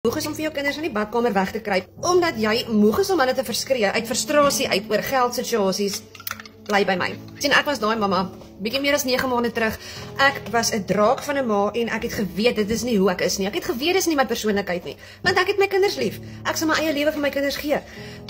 Moeg is om vir jou kinders in die badkamer weg te kruip, omdat jy moeg is om hulle te verskree uit frustrasie uit oor geldsituasies. Bly by my. Sien, ek was daai mamma, bietjie meer as 9 maande terug. Ek was 'n draak van 'n ma en ek het geweet dit is nie hoe ek is nie. Ek het geweet dit is nie my persoonlikheid nie, want ek het my kinders lief. Ek sal my eie lewe vir my kinders gee.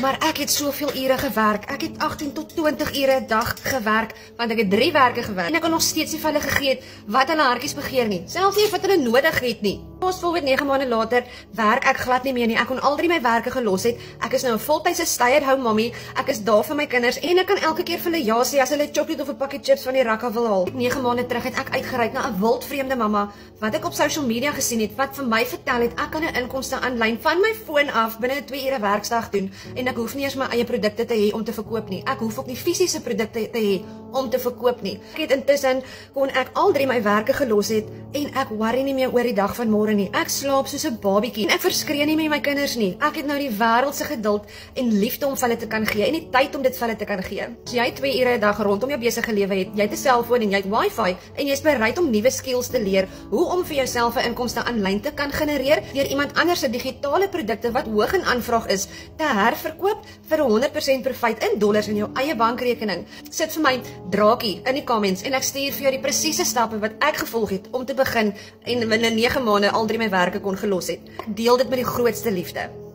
Maar ek het soveel ure gewerk. Ek het 18 tot 20 ure 'n dag gewerk, want ek het 3 werke gewerk en ek kan nog steeds nie vir hulle gegee het wat hulle hartjies begeer nie. Selfs nie wat hulle nodig het nie. Fast forward 9 maande later, werk ek glad nie meer nie. Ek kon al 3 my werke gelos het. Ek is nou 'n voltydse stay-at-home mommy. Ek is daar vir my kinders en ek kan elke keer vir hulle ja sê as hulle chocolate of 'n pakkie chips van die rak af wil haal. 9 maande terug het ek uitgereik na 'n wildvreemde mamma wat ek op social media gesien het, wat vir my vertel het ek kan 'n inkomste aanlyn van my foon af binne 'n 2 ure werksdag doen en ek hoef nie eers my eie produkte te hê om te verkoop nie. Ek hoef ook nie fisiese produkte te hê om te verkoop nie. Ek het intussen kon ek al 3 my werke gelos het en ek worry nie meer oor die dag van môre nie. Ek slaap soos 'n babietjie en ek verskree nie meer my kinders nie. Ek het nou die wêreld se geduld en liefde om vir hulle te kan gee en die tyd om dit vir hulle te kan gee. As jy 2 ure 'n dag rondom jou besige lewe het, jy het 'n selfoon en jy het wifi en jy's bereid om nuwe skills te leer, hoe om vir jouself 'n inkomste aanlyn te kan genereer deur iemand anders se digitale produkte wat hoog in aanvraag is, te herverkoop vir 100% profiet in dollars in jou eie bankrekening. Sit vir my draakie in die comments en ek stuur vir jou die presiese stappe wat ek gevolg het om te begin en binne 9 maande al 3 my werke kon gelos het. Ek deel dit met die grootste liefde.